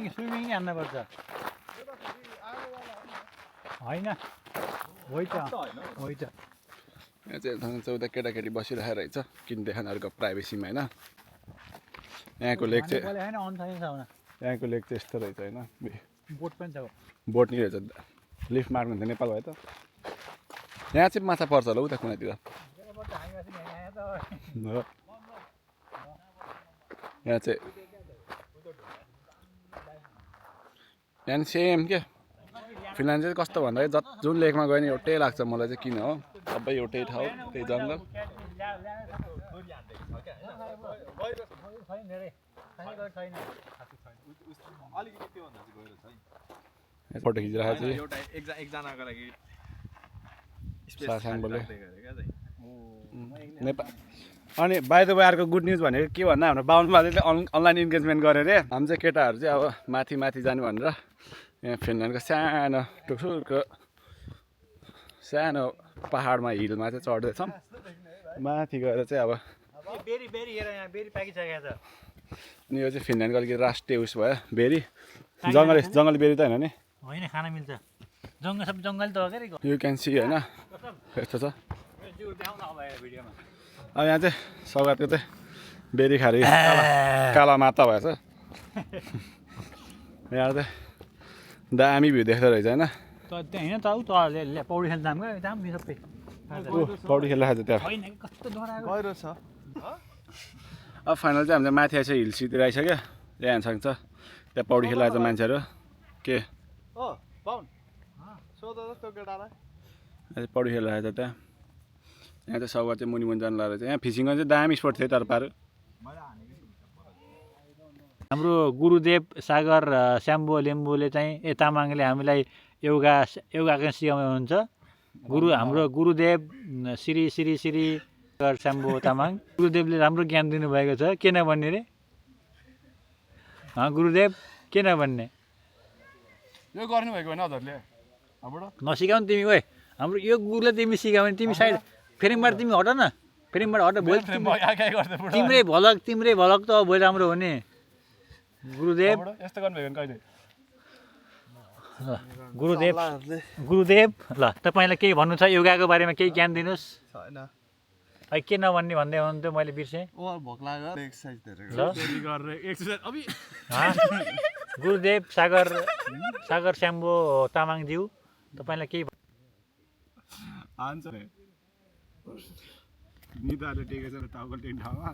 स्विमिङ हान्नुपर्छ होइन होइ त यहाँ चाहिँ उता केटाकेटी बसिरहेको रहेछ किन्दै खानाहरूको प्राइभेसीमा होइन यहाँको लेक चाहिँ यहाँको लेक चाहिँ यस्तो रहेछ होइन बोट पनि छ बोट नि रहेछ लिफ्ट मार्नु हुन्छ नेपाल भयो त यहाँ चाहिँ माछा पर्छ होला उता कुनातिर यहाँ चाहिँ यहाँ सेम क्या फिनल्यान्ड चाहिँ कस्तो भन्दा जुन लेकमा गयो नि एउटै लाग्छ मलाई चाहिँ किन हो सबै एउटै ठाउँ त्यही जङ्गल फोटो खिचिरहेको नेपाल अनि बाई द वे अर्को गुड न्युज भनेको के भन्दा हाम्रो बाहुनबाजेले अनलाइन इन्गेजमेन्ट गरेर हामी चाहिँ केटाहरू चाहिँ अब माथि जानु भनेर यहाँ फिनल्यान्डको सानो टुक्टुको सानो पहाडमा हिलमा चाहिँ चढ्दैछौँ माथि गएर चाहिँ अब अनि यो चाहिँ फिनल्यान्डको अलिकति राष्ट्रिय उस भयो बेरी जङ्गली बेरी त होइन नि होइन खान मिल्छ सब जङ्गल त हो क्या यु क्यान सी होइन यस्तो छ अब यहाँ चाहिँ सौगातको चाहिँ बेरी खारी काला माता भएछ यहाँ चाहिँ दामी भ्यू देख्दो रहेछ होइन होइन त पौडी खेल्न दामी सबै पौडी खेलिरहेको छ त्यहाँ गहिरो छ अब फाइनल चाहिँ हामीले माथि आइसक्यो हिल सितिर आइसक्यो त्यहाँ सक्छ त्यहाँ पौडी खेलिरहेको छ मान्छेहरू के पौडी खेलिरहेको छ त्यहाँ यहाँ चाहिँ सौगात चाहिँ मुनि जानु लागेको छ यहाँ फिसिङ चाहिँ दामी स्पोट थियो तर पारो हाम्रो गुरुदेव सागर स्याम्बो लिम्बूले चाहिँ तामाङले हामीलाई योगा सिकाउनुहुन्छ हाम्रो गुरुदेव श्री स्याम्बो तामाङ गुरुदेवले राम्रो ज्ञान दिनुभएको छ के नभन्ने रे गुरुदेव के नभन्ने यो गर्नुभएको होइन हजुरले नसिकाउनु तिमी ओए हाम्रो यो गुरुले तिमी सिकायो भने तिमी साइड फेरिङबाट तिमी हट न फेरिङबाट हट भोलि तिम्रै भलक त भोलि राम्रो हो नि गुरुदेव यस्तो गर्नुभएको कहिले गुरुदेव ल तपाईँलाई केही भन्नु छ योगाको बारेमा केही ज्ञान दिनुहोस् छैन है के नभन्ने भन्दै हुनुहुन्थ्यो मैले बिर्सेँ भोक लाग्यो एक्सर्साइज धेरै गुरुदेव सागर स्याम्बो तामाङज्यू तपाईँलाई केही निदाले टेकेछ टाउको टेन ठाउँमा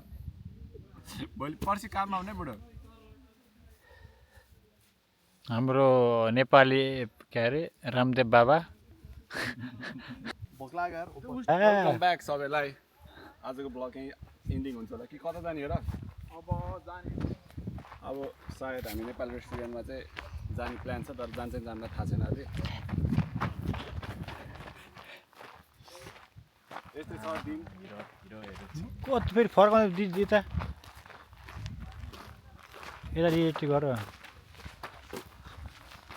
भोलि पर्सि काममा आउने बुढो हाम्रो नेपाली के अरे रामदेव बाबा भोक लाग्यो वेलकम ब्याक सबैलाई आजको ब्लग यहीँ इन्डिङ हुन्छ होला कि कता जाने र अब सायद हामी नेपाल रेस्टुरेन्टमा चाहिँ जाने प्लान छ तर जान्छ जान्न थाहा छैन अझै यस्तै छ दिन कति फेरि फर्काउने दिता यता रिएक्ट गर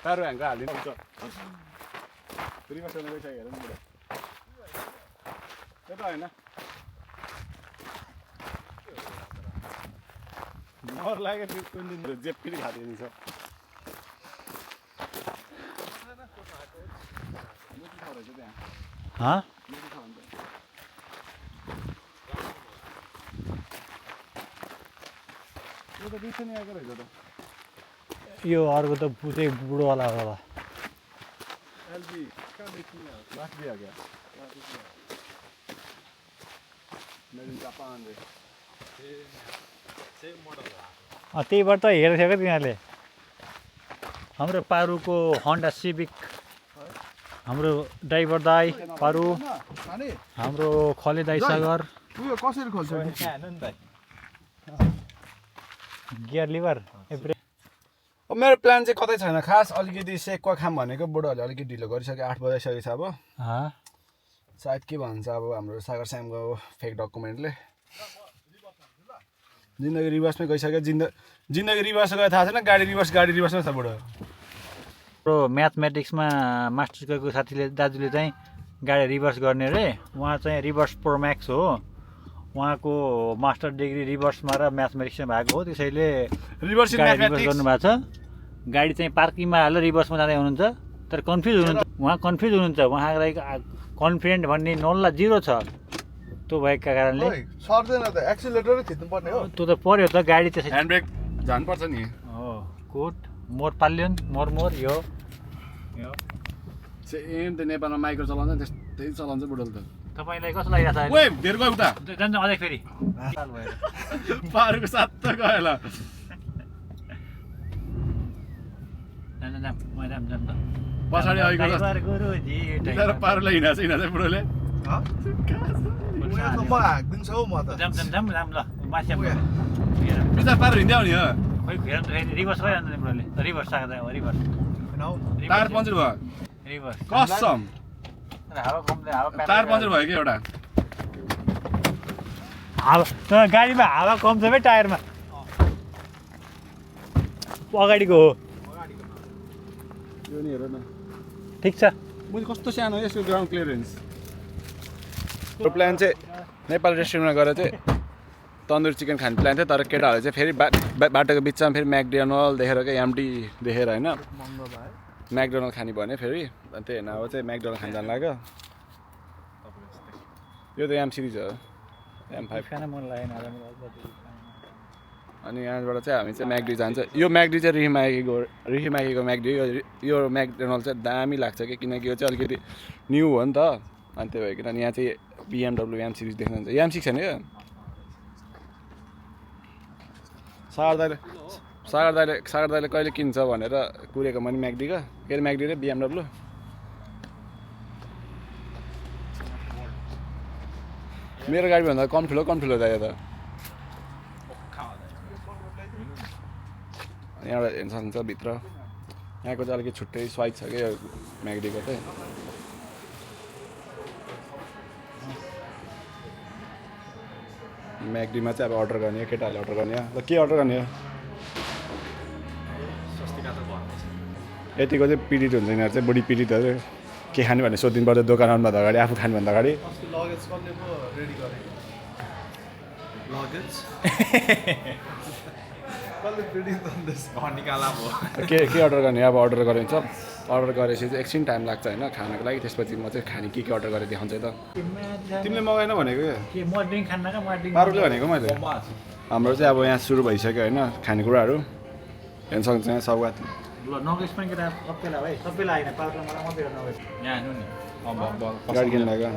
तारो ह्याङ्को हालिदिनु हुन्छ रिभर्समा गइसक्यो हेर नि बुढो त्यता होइन मर लाग्यो कुन दिन जेप पनि खाँदिन्छ रहेछ त्यहाँ हाँ यो त बिर्सनी आएको रहेछ त यो अर्को त चाहिँ बुढोवाला होला एलपी कहाँदेखि लास्ट दिया क्या मेड इन जापान रे त्यहीबाट त हेरेको थियो क्या तिनीहरूले हाम्रो पारुको होन्डा सिभिक हाम्रो ड्राइभर दाई पारु खाने हाम्रो खले दाई सागर उयो कसरी खोल्छ गियर लिभर अब मेरो प्लान चाहिँ कतै छैन खास अलिकति सेक्वा खाम भनेको बुढोहरूले अलिकति ढिलो गरिसक्यो 8 बजिसकेको छ अब सायद के भन्छ अब हाम्रो सागर स्यामको फेक डकुमेन्टले जिन्दगी रिभर्समै गइसक्यो जिन्दगी रिभर्स गयो थाहा छैन गाडी रिभर्समै छ बुढो हाम्रो म्याथमेटिक्समा मास्टर्स गरेको साथीले दाजुले चाहिँ गाडी रिभर्स गर्ने रे उहाँ चाहिँ रिभर्स प्रोम्याक्स हो उहाँको मास्टर डिग्री रिभर्समा र म्याथमेटिक्समा भएको हो त्यसैले रिभर्स गाडी रिभर्स गर्नुभएको छ गाडी चाहिँ पार्किङमा हालेर रिभर्समा जाँदै हुनुहुन्छ तर कन्फ्युज हुनुहुन्छ उहाँ कन्फ्युज हुनुहुन्छ उहाँलाई कन्फिडेन्ट भन्ने 0 छ त्यो भएका कारणले सर्दैन त एक्सिलेटरै थिच्नु पर्ने हो त्यो त पर्यो त गाडी त्यसै ह्यान्ड ब्रेक जानुपर्छ नि हो कोट मोर पाल्योन मोर यो सेम त नेपालमा माइक्रो चलाउँछ त्यस्तै चलाउँछ बुढोले त तपाईँलाई कस्तो लागिरहेको छ ओए धेर गयो उता जान्छ अझै फेरि पारुको साथ त गयो होला पछाडि आइको बिचरा पारुलाई हिँडाछ बुढोले म हाकिदिन्छु हौ म त बिचरा पारु हिँड्दै आउने हो रिभर्स गरिरहन्छ नि ब्रोले रिभर्स आएको रिभर्स टायर पङ्चर भयो रिभर्स कसम हावा कमले हावा टायर पङ्चर भयो कि एउटा हावा गाडीमा हावा कम छ है टायरमा अगाडिको हो यो नि हेर न ठिक छ मैले कस्तो सानो यसको ग्राउन्ड क्लियरेन्स यो प्लान चाहिँ नेपाल रेस्टुरेन्टमा गएर चाहिँ तन्दुरी चिकन खाने प्लान थियो तर केटाहरूले चाहिँ फेरि बाटोको बिचमा फेरि म्याकडोनल्ड देखेर क्या एमटी देखेर होइन म्याकडोनल्ड खाने भने फेरि अनि त्यही होइन अब चाहिँ म्याकडोनल्ड खान जानु लाग्यो यो त एम सिरिज हो M5 खान मन लागेन अनि यहाँबाट चाहिँ हामी चाहिँ म्याकडी जान्छ यो म्याकडी चाहिँ रिहीमाईको म्याकडी यो म्याकडोनल्ड चाहिँ दामी लाग्छ कि किनकि यो चाहिँ अलिकति न्यू हो नि त अनि त्यही भइकन अनि यहाँ चाहिँ BMW एम सिरिज देख्न जान्छ एम6 छैन यो सागर दाइले कहिले किन्छ भनेर कुरेको मैले म्याकडीको के अरे म्याकडी र BMW मेरो गाडीभन्दा कम ठुलो दाइ त यहाँबाट हेर्न सक्नुहुन्छ भित्र यहाँको चाहिँ अलिकति छुट्टै स्वाइट छ क्या म्याकडीको चाहिँ म्याकडीमा चाहिँ अब अर्डर गर्ने केटाहरूले अर्डर गर्ने ल के अर्डर गर्ने हो यतिको चाहिँ पीडित हुन्छ यिनीहरू चाहिँ बुढी पीडितहरू के खाने भने सोधिनु पर्छ दोकान आउनुभन्दा अगाडि आफू खानुभन्दा अगाडि लगेज कसले पो रेडी गरे लगेज कसले रेडी गर्दैछ निकाला भयो के अर्डर गर्ने अब अर्डर गऱ्यो भने अर्डर गरेपछि चाहिँ एकछिन टाइम लाग्छ होइन खानको लागि त्यसपछि म चाहिँ खाने के अर्डर गरेर देखाउँछ त तिमीले मगाएन भनेको पारुले भनेको मैले हाम्रो चाहिँ अब यहाँ सुरु भइसक्यो होइन खानेकुराहरू हेर्न सक्नुहुन्छ यहाँ सौगात गाडी किन्नु लाग्यो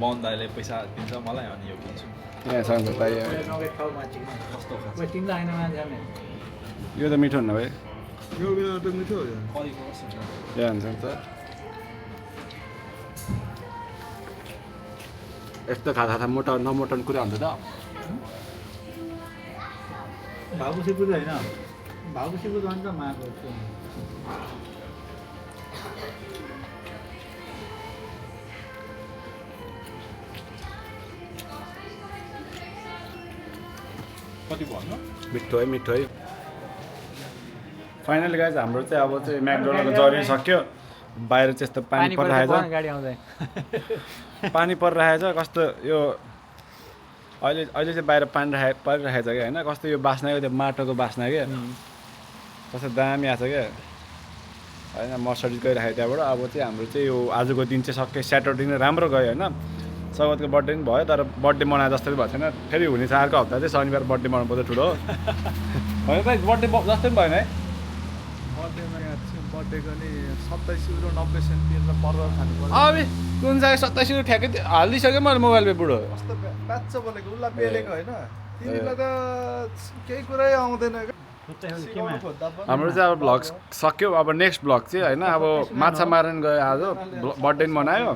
बन्दाले पैसा दिन्छ मलाई अनि यो किन्छु यहाँ सक्नुहुन्छ दाइ यो त मिठो हुन्न भाइ यो त मिठो हो यहाँ हुन्छ त यस्तो खाँदा नमोटन कुरा हुन्छ त भागु सिपुज होइन भागु सिपुज भन्छ माको कति भन्नु मिठो है फाइनली गाइज हाम्रो चाहिँ अब चाहिँ म्याकडोनल्डको जरुरी सक्यो बाहिर चाहिँ यस्तो पानी परिरहेछ पानी परिरहेछ कस्तो यो अहिले चाहिँ बाहिर पानी परिरहेछ क्या होइन कस्तो यो बास्ना त्यो माटोको बास्ना क्या कस्तो दामी आएको छ क्या होइन मर्सडिज गइराखेको त्यहाँबाट अब चाहिँ हाम्रो चाहिँ यो आजको दिन चाहिँ सबै स्याटरडे नै राम्रो गयो होइन सगतको बर्थडे पनि भयो तर बर्थडे मनाए जस्तो पनि भएको छैन फेरि हुने छ अर्को हप्ता चाहिँ शनिबार बर्थडे मनाउनु पर्छ ठुलो होइन भाइ बर्थडे जस्तै पनि भएन है बर्थडेमा बर्थडेको नि 27 € 90 तिरेर पर्व खानु पर्यो अब कुन चाहिँ 27 € ठ्याक्कै हालिदिइसक्यो मैले मोबाइलमा बुढो कस्तो बाच्चा बोलेको उसलाई पेलेको होइन तिमीलाई त केही कुरै आउँदैन हाम्रो चाहिँ अब भ्लग सक्यो अब नेक्स्ट भ्लग चाहिँ होइन अब माछा मार्न गयो आज बर्थडे पनि मनायो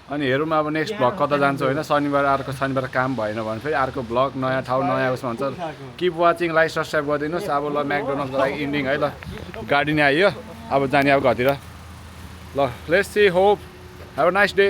अनि हेरौँ अब नेक्स्ट भ्लग कता जान्छ होइन शनिबार अर्को शनिबार काम भएन भने फेरि अर्को भ्लग नयाँ ठाउँ नयाँ उसमा हुन्छ किप वाचिङ लाइक सब्सक्राइब गरिदिनुहोस् अब ल म्याकडोनल्डको लागि इन्डिङ है ल गाडी नै आइयो अब जाने अब घरतिर ल let's see hope have a nice day